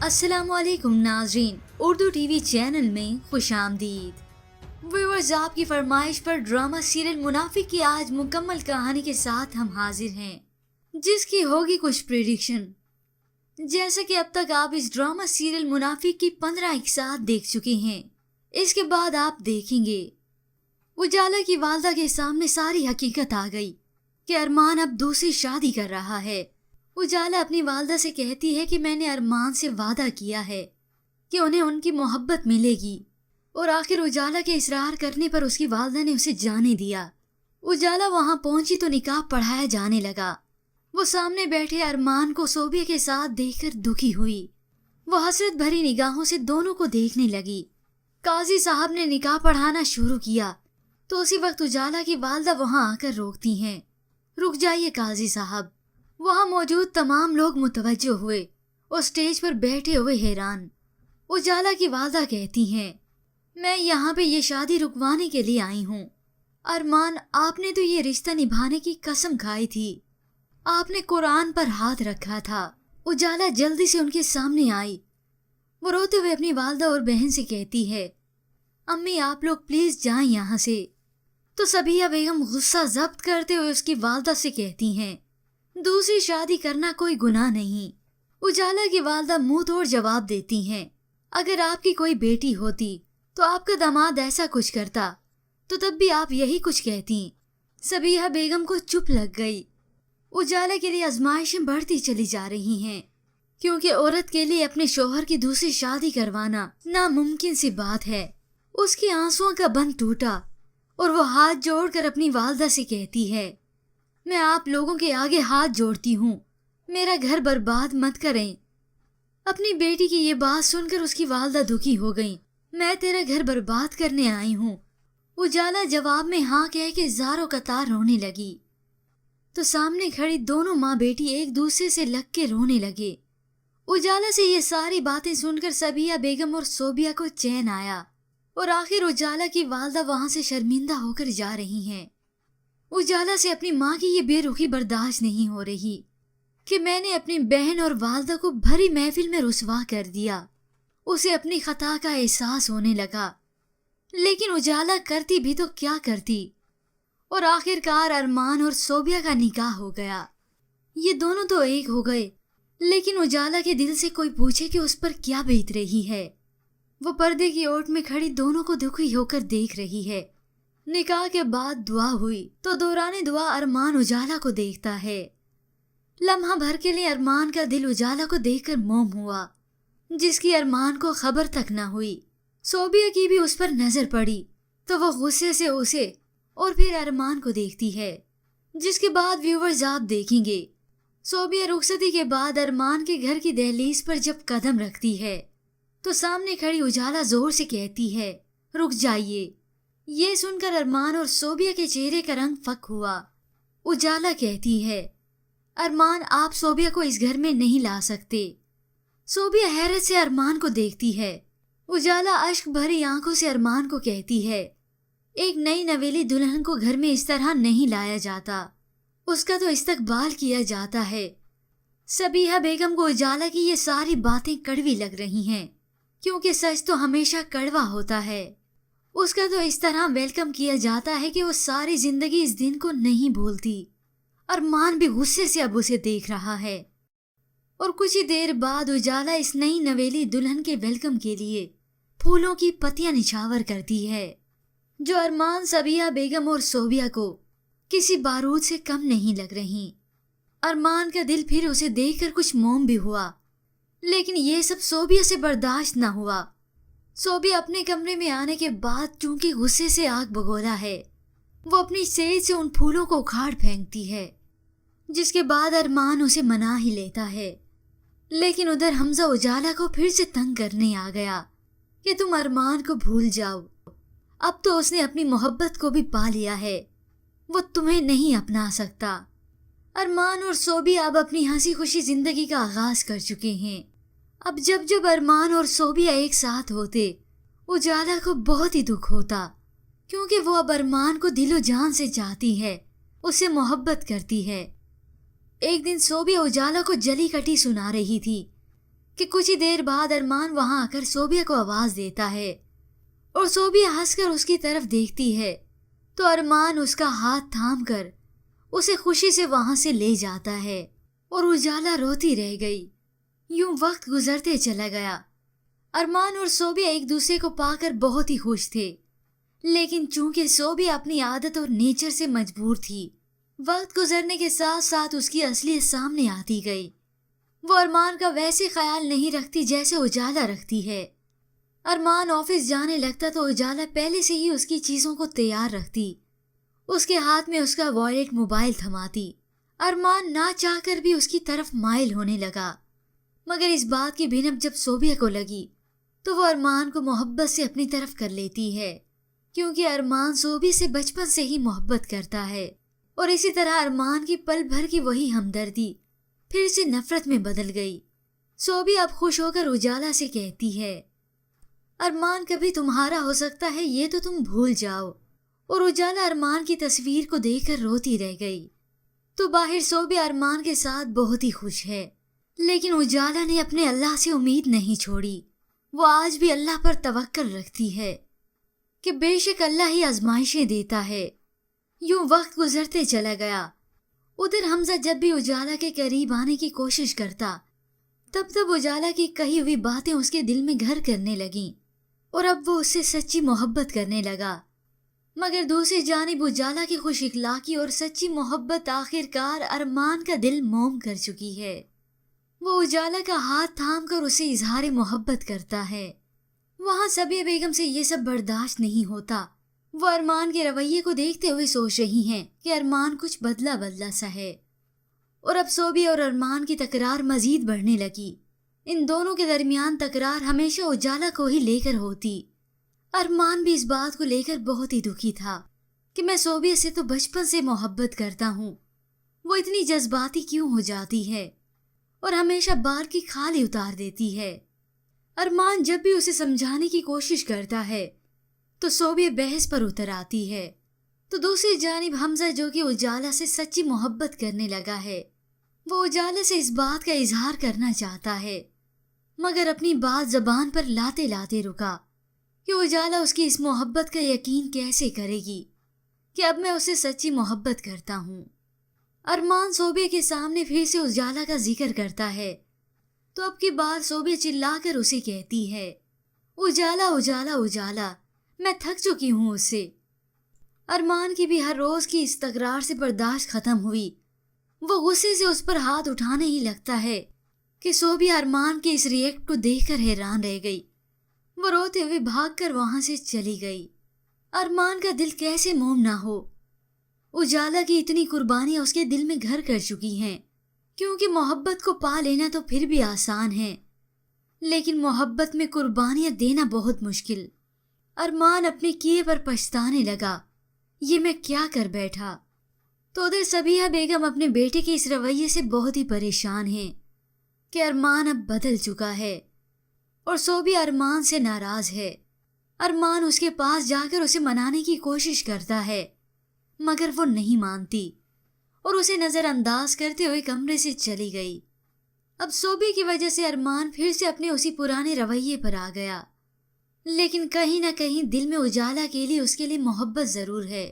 अस्सलाम वालेकुम नाजरीन, उर्दू टीवी चैनल में खुशामदीद। व्यूअर्स, आपकी फरमाइश पर ड्रामा सीरियल मुनाफिक की आज मुकम्मल कहानी के साथ हम हाजिर हैं, जिसकी होगी कुछ प्रेडिक्शन। जैसा कि अब तक आप इस ड्रामा सीरियल मुनाफिक की 15 इकसात देख चुके हैं, इसके बाद आप देखेंगे उजाला की वालदा के सामने सारी हकीकत आ गई कि अरमान अब दूसरी शादी कर रहा है। उजाला अपनी वालदा से कहती है कि मैंने अरमान से वादा किया है कि उन्हें उनकी मोहब्बत मिलेगी, और आखिर उजाला के इसरार करने पर उसकी वालदा ने उसे जाने दिया। उजाला वहां पहुंची तो निकाह पढ़ाया जाने लगा। वो सामने बैठे अरमान को सोबिया के साथ देखकर दुखी हुई। वो हसरत भरी निगाहों से दोनों को देखने लगी। काजी साहब ने निकाह पढ़ाना शुरू किया तो उसी वक्त उजाला की वालदा वहां आकर रोकती हैं। रुक जाइए काजी साहब। वहां मौजूद तमाम लोग मुतवज्जो हुए और स्टेज पर बैठे हुए हैरान। उजाला की वालदा कहती हैं, मैं यहाँ पे ये शादी रुकवाने के लिए आई हूँ। अरमान, आपने तो ये रिश्ता निभाने की कसम खाई थी, आपने कुरान पर हाथ रखा था। उजाला जल्दी से उनके सामने आई। वो रोते हुए अपनी वालदा और बहन से कहती है, अम्मी आप लोग प्लीज जाएं यहाँ से। तो सबिया बेगम गुस्सा जब्त करते हुए उसकी वालदा से कहती हैं, दूसरी शादी करना कोई गुनाह नहीं। उजाला की वालदा मुंह तोड़ जवाब देती हैं, अगर आपकी कोई बेटी होती तो आपका दामाद ऐसा कुछ करता तो तब भी आप यही कुछ कहती। सबिया बेगम को चुप लग गई। उजाला के लिए आजमाइशें बढ़ती चली जा रही हैं, क्योंकि औरत के लिए अपने शोहर की दूसरी शादी करवाना नामुमकिन सी बात है। उसके आंसुओं का बंध टूटा और वो हाथ जोड़कर अपनी वालदा से कहती है, मैं आप लोगों के आगे हाथ जोड़ती हूँ, मेरा घर बर्बाद मत करें। अपनी बेटी की ये बात सुनकर उसकी वालदा दुखी हो गई। मैं तेरा घर बर्बाद करने आई हूँ। उजाला जवाब में हाँ कह के ज़ारों कतार रोने लगी। तो सामने खड़ी दोनों माँ बेटी एक दूसरे से लग के रोने लगे। उजाला से ये सारी बातें सुनकर सबिया बेगम और सोबिया को चैन आया और आखिर उजाला की वालदा वहां से शर्मिंदा होकर जा रही हैं। उजाला से अपनी माँ की ये बेरुखी बर्दाश्त नहीं हो रही कि मैंने अपनी बहन और वालदा को भरी महफिल में रुसवा कर दिया। उसे अपनी खता का एहसास होने लगा, लेकिन उजाला करती भी तो क्या करती। और आखिरकार अरमान और सोबिया का निकाह हो गया। ये दोनों तो एक हो गए, लेकिन उजाला के दिल से कोई पूछे कि उस पर क्या बीत रही है। वो पर्दे की ओट में खड़ी दोनों को दुखी होकर देख रही है। निकाह के बाद दुआ हुई तो दौरान दुआ अरमान उजाला को देखता है। लम्हा भर के लिए अरमान का दिल उजाला को देखकर मोम हुआ, जिसकी अरमान को खबर तक न हुई। सोबिया की भी उस पर नजर पड़ी तो वो गुस्से से उसे और फिर अरमान को देखती है, जिसके बाद व्यूवर्स आप देखेंगे सोबिया रुखसती के बाद अरमान के घर की दहलीज पर जब कदम रखती है तो सामने खड़ी उजाला जोर से कहती है, रुक जाइए। ये सुनकर अरमान और सोबिया के चेहरे का रंग फक हुआ। उजाला कहती है, अरमान आप सोबिया को इस घर में नहीं ला सकते। सोबिया हैरत से अरमान को देखती है। उजाला अश्क भरी आंखों से अरमान को कहती है, एक नई नवेली दुल्हन को घर में इस तरह नहीं लाया जाता, उसका तो इस्तकबाल किया जाता है। सबिया बेगम को उजाला की ये सारी बातें कड़वी लग रही हैं, क्योंकि सच तो हमेशा कड़वा होता है। उसका तो इस तरह वेलकम किया जाता है कि वो सारी जिंदगी इस दिन को नहीं भूलती। अरमान भी गुस्से से अब उसे देख रहा है। और कुछ ही देर बाद उजाला इस नई नवेली दुल्हन के वेलकम के लिए फूलों की पत्तियां निछावर करती है, जो अरमान, सबिया बेगम और सोबिया को किसी बारूद से कम नहीं लग रही। अरमान का दिल फिर उसे देखकर कुछ मोम भी हुआ, लेकिन ये सब सोबिया से बर्दाश्त न हुआ। सोबिया अपने कमरे में आने के बाद चूंकि गुस्से से आग बगोला है, वो अपनी सेज से उन फूलों को उखाड़ फेंकती है, जिसके बाद अरमान उसे मना ही लेता है। लेकिन उधर हमजा उजाला को फिर से तंग करने आ गया कि तुम अरमान को भूल जाओ, अब तो उसने अपनी मोहब्बत को भी पा लिया है, वो तुम्हें नहीं अपना सकता। अरमान और सोबिया अब अपनी हंसी खुशी जिंदगी का आगाज कर चुके हैं। अब जब जब अरमान और सोबिया एक साथ होते, उजाला को बहुत ही दुख होता, क्योंकि वो अब अरमान को दिलो जान से चाहती है, उससे मोहब्बत करती है। एक दिन सोबिया उजाला को जली कटी सुना रही थी کہ کچھ ہی دیر بعد ارمان وہاں آ کر صوبیہ کو آواز دیتا ہے اور صوبیہ ہنس کر اس کی طرف دیکھتی ہے تو ارمان اس کا ہاتھ تھام کر اسے خوشی سے وہاں سے لے جاتا ہے اور اجالا روتی رہ گئی۔ یوں وقت گزرتے چلا گیا۔ ارمان اور صوبیہ ایک دوسرے کو پا کر بہت ہی خوش تھے، لیکن چونکہ صوبیہ اپنی عادت اور نیچر سے مجبور تھی، وقت گزرنے کے ساتھ ساتھ اس کی اصلیت سامنے آتی گئی۔ وہ ارمان کا ویسے خیال نہیں رکھتی جیسے اجالا رکھتی ہے۔ ارمان آفس جانے لگتا تو اجالا پہلے سے ہی اس کی چیزوں کو تیار رکھتی، اس کے ہاتھ میں اس کا وائلٹ موبائل تھماتی۔ ارمان نہ چاہ کر بھی اس کی طرف مائل ہونے لگا، مگر اس بات کی بھنک جب صوبیہ کو لگی تو وہ ارمان کو محبت سے اپنی طرف کر لیتی ہے، کیونکہ ارمان صوبیہ سے بچپن سے ہی محبت کرتا ہے، اور اسی طرح ارمان کی پل بھر کی وہی ہمدردی پھر سے نفرت میں بدل گئی۔ صوبیہ اب خوش ہو کر اجالا سے کہتی ہے، ارمان کبھی تمہارا ہو سکتا ہے یہ تو تم بھول جاؤ، اور اجالا ارمان کی تصویر کو دیکھ کر روتی رہ گئی۔ تو باہر صوبیہ ارمان کے ساتھ بہت ہی خوش ہے، لیکن اجالا نے اپنے اللہ سے امید نہیں چھوڑی۔ وہ آج بھی اللہ پر توکل رکھتی ہے کہ بے شک اللہ ہی آزمائشیں دیتا ہے۔ یوں وقت گزرتے چلا گیا۔ ادھر حمزہ جب بھی اجالا کے قریب آنے کی کوشش کرتا تب اجالا کی کہی ہوئی باتیں اس کے دل میں گھر کرنے لگیں، اور اب وہ اس سے سچی محبت کرنے لگا۔ مگر دوسری جانب اجالا کی خوش اخلاقی اور سچی محبت آخر کار ارمان کا دل موم کر چکی ہے۔ وہ اجالا کا ہاتھ تھام کر اسے اظہار محبت کرتا ہے۔ وہاں صبیہ بیگم سے یہ سب برداشت نہیں ہوتا۔ وہ ارمان کے رویے کو دیکھتے ہوئے سوچ رہی ہیں کہ ارمان کچھ بدلا سا ہے، اور اب صوبیہ اور ارمان کی تکرار مزید بڑھنے لگی۔ ان دونوں کے درمیان تکرار ہمیشہ اجالا کو ہی لے کر ہوتی۔ ارمان بھی اس بات کو لے کر بہت ہی دکھی تھا کہ میں صوبیہ سے تو بچپن سے محبت کرتا ہوں، وہ اتنی جذباتی کیوں ہو جاتی ہے اور ہمیشہ بار کی کھال ہی اتار دیتی ہے۔ ارمان جب بھی اسے سمجھانے کی کوشش کرتا ہے تو صوبیہ بحث پر اتر آتی ہے۔ تو دوسری جانب حمزہ جو کہ اجالا سے سچی محبت کرنے لگا ہے، وہ اجالا سے اس بات کا اظہار کرنا چاہتا ہے، مگر اپنی بات زبان پر لاتے لاتے رکا کہ اجالا اس کی اس محبت کا یقین کیسے کرے گی کہ اب میں اسے سچی محبت کرتا ہوں۔ ارمان صوبیہ کے سامنے پھر سے اجالا کا ذکر کرتا ہے تو اب کی بار صوبیہ چلا کر اسے کہتی ہے، اجالا اجالا اجالا، میں تھک چکی ہوں اس سے۔ ارمان کی بھی ہر روز کی اس تکرار سے برداشت ختم ہوئی۔ وہ غصے سے اس پر ہاتھ اٹھانے ہی لگتا ہے کہ صوبیہ ارمان کے اس ریئیکٹ کو دیکھ کر حیران رہ گئی۔ وہ روتے ہوئے بھاگ کر وہاں سے چلی گئی۔ ارمان کا دل کیسے موم نہ ہو، اجالا کی اتنی قربانیاں اس کے دل میں گھر کر چکی ہیں، کیونکہ محبت کو پا لینا تو پھر بھی آسان ہے، لیکن محبت میں قربانیاں دینا بہت مشکل۔ ارمان اپنے کیے پر پچھتانے لگا، یہ میں کیا کر بیٹھا۔ تو ادھر صبیحہ بیگم اپنے بیٹے کے اس رویے سے بہت ہی پریشان ہیں کہ ارمان اب بدل چکا ہے، اور صوبیہ ارمان سے ناراض ہے۔ ارمان اس کے پاس جا کر اسے منانے کی کوشش کرتا ہے، مگر وہ نہیں مانتی اور اسے نظر انداز کرتے ہوئے کمرے سے چلی گئی۔ اب صوبیہ کی وجہ سے ارمان پھر سے اپنے اسی پرانے رویے پر آ گیا، لیکن کہیں نہ کہیں دل میں اجالا کے لیے اس کے لیے محبت ضرور ہے۔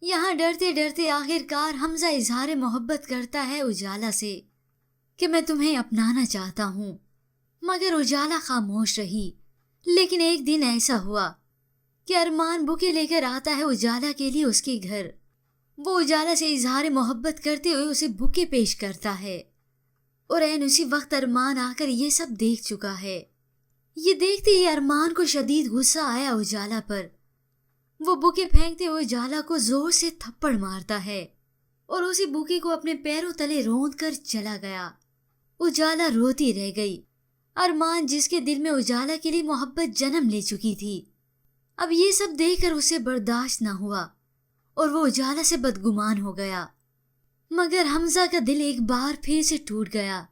یہاں ڈرتے ڈرتے آخر کار حمزہ اظہار محبت کرتا ہے اجالا سے کہ میں تمہیں اپنانا چاہتا ہوں، مگر اجالا خاموش رہی۔ لیکن ایک دن ایسا ہوا کہ ارمان بکے لے کر آتا ہے اجالا کے لیے اس کے گھر۔ وہ اجالا سے اظہار محبت کرتے ہوئے اسے بکے پیش کرتا ہے، اور عین اسی وقت ارمان آ کر یہ سب دیکھ چکا ہے۔ یہ دیکھتے ہی ارمان کو شدید غصہ آیا اجالا پر۔ وہ بکے پھینکتے ہوئے اجالا کو زور سے تھپڑ مارتا ہے اور اسی بکے کو اپنے پیروں تلے روند کر چلا گیا۔ اجالا روتی رہ گئی۔ ارمان جس کے دل میں اجالا کے لیے محبت جنم لے چکی تھی، اب یہ سب دیکھ کر اسے برداشت نہ ہوا اور وہ اجالا سے بدگمان ہو گیا۔ مگر حمزہ کا دل ایک بار پھر سے ٹوٹ گیا۔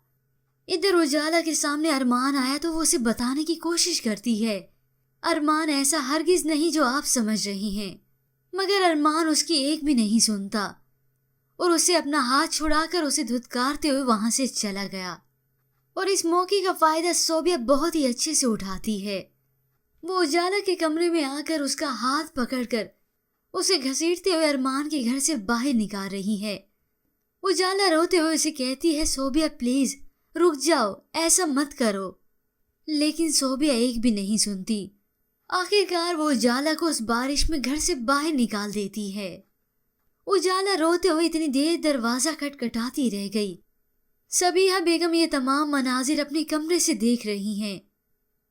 ادھر اجالا کے سامنے ارمان آیا تو وہ اسے بتانے کی کوشش کرتی ہے، ارمان ایسا ہرگز نہیں جو آپ سمجھ رہی ہیں، مگر ارمان اس کی ایک بھی نہیں سنتا اور اسے اپنا ہاتھ چھڑا کر اسے دھتکارتے ہوئے وہاں سے چلا گیا۔ और इस मौके का फायदा सोबिया बहुत ही अच्छे से उठाती है। वो उजाला के कमरे में आकर उसका हाथ पकड़कर उसे घसीटते हुए अरमान के घर से बाहर निकाल रही है। उजाला रोते हुए उसे कहती है, सोबिया प्लीज रुक जाओ, ऐसा मत करो। लेकिन सोबिया एक भी नहीं सुनती। आखिरकार वो उजाला को उस बारिश में घर से बाहर निकाल देती है। उजाला रोते हुए इतनी देर दरवाजा खटखटाती रह गई। सबीहा बेगम ये तमाम मनाजिर अपने कमरे से देख रही हैं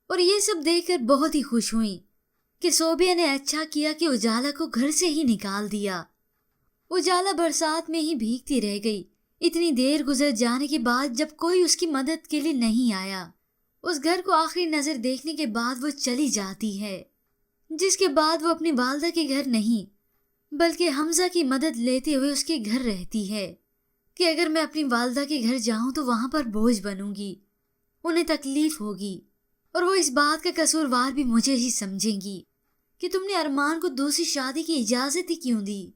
और ये सब देखकर बहुत ही खुश हुई कि सोबिया ने अच्छा किया कि उजाला को घर से ही निकाल दिया। उजाला बरसात में ही भीगती रह गई। इतनी देर गुजर जाने के बाद जब कोई उसकी मदद के लिए नहीं आया, उस घर को आखिरी नजर देखने के बाद वो चली जाती है। जिसके बाद वो अपनी वालदा के घर नहीं बल्कि हमजा की मदद लेते हुए उसके घर रहती है कि अगर मैं अपनी वालदा के घर जाऊं तो वहां पर बोझ बनूंगी, उन्हें तकलीफ होगी और वो इस बात का कसूरवार भी मुझे ही समझेंगी कि तुमने अरमान को दूसरी शादी की इजाजत ही क्यों दी।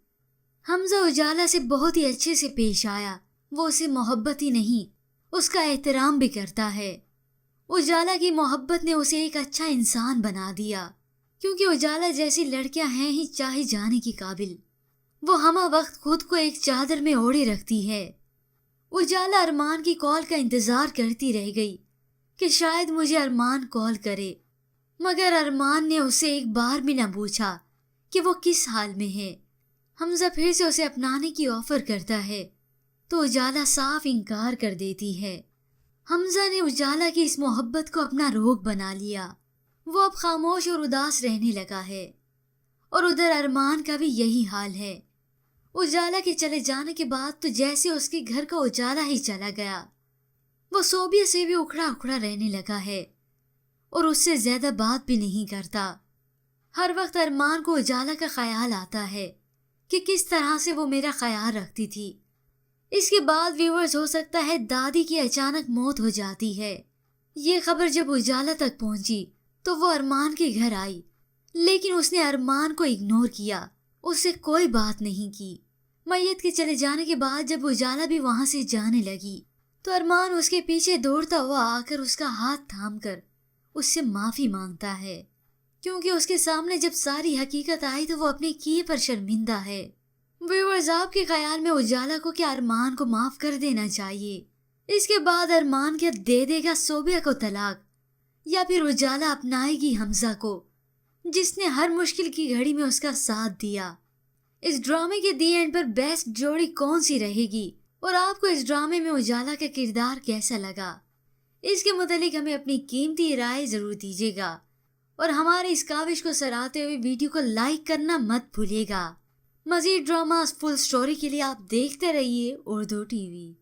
हमजा उजाला से बहुत ही अच्छे से पेश आया। वो उसे मोहब्बत ही नहीं उसका एहतराम भी करता है। उजाला की मोहब्बत ने उसे एक अच्छा इंसान बना दिया, क्योंकि उजाला जैसी लड़कियां हैं ही चाहे जाने की काबिल। वो हमा वक्त खुद को एक चादर में ओढ़े रखती है। उजाला अरमान की कॉल का इंतजार करती रह गई कि शायद मुझे अरमान कॉल करे, मगर अरमान ने उसे एक बार भी न पूछा कि वो किस हाल में है। हमजा फिर से उसे अपनाने की ऑफर करता है तो उजाला साफ इनकार कर देती है। हमजा ने उजाला की इस मोहब्बत को अपना रोग बना लिया। वो अब खामोश और उदास रहने लगा है और उधर अरमान का भी यही हाल है। उजाला के चले जाने के बाद तो जैसे उसके घर का उजाला ही चला गया। वो सोबिया से भी उखड़ा उखड़ा रहने लगा है और उससे ज्यादा बात भी नहीं करता। हर वक्त अरमान को उजाला का ख्याल आता है कि किस तरह से वो मेरा ख्याल रखती थी। इसके बाद व्यूअर्स हो सकता है दादी की अचानक मौत हो जाती है। ये खबर जब उजाला तक पहुंची तो वो अरमान के घर आई, लेकिन उसने अरमान को इग्नोर किया, उससे कोई बात नहीं की। मैयत के चले जाने के बाद जब उजाला भी वहां से जाने लगी तो अरमान उसके पीछे दौड़ता हुआ आकर उसका हाथ थामकर उससे माफी मांगता है, क्योंकि उसके सामने जब सारी हकीकत आई तो वो अपने किए पर शर्मिंदा है। व्यूअर्स, आपके ख्याल में उजाला को क्या अरमान को माफ कर देना चाहिए? इसके बाद अरमान क्या दे देगा सोबिया को तलाक, या फिर उजाला अपनाएगी हमजा को जिसने हर मुश्किल की घड़ी में उसका साथ दिया? इस ड्रामे के दी एंड पर बेस्ट जोड़ी कौन सी रहेगी और आपको इस ड्रामे में उजाला का किरदार कैसा लगा? इसके मुतालिक हमें अपनी कीमती राय जरूर दीजिएगा और हमारे इस काविश को सराहते हुए वीडियो को लाइक करना मत भूलिएगा। मजीद ड्रामा फुल स्टोरी के लिए आप देखते रहिए उर्दू टीवी।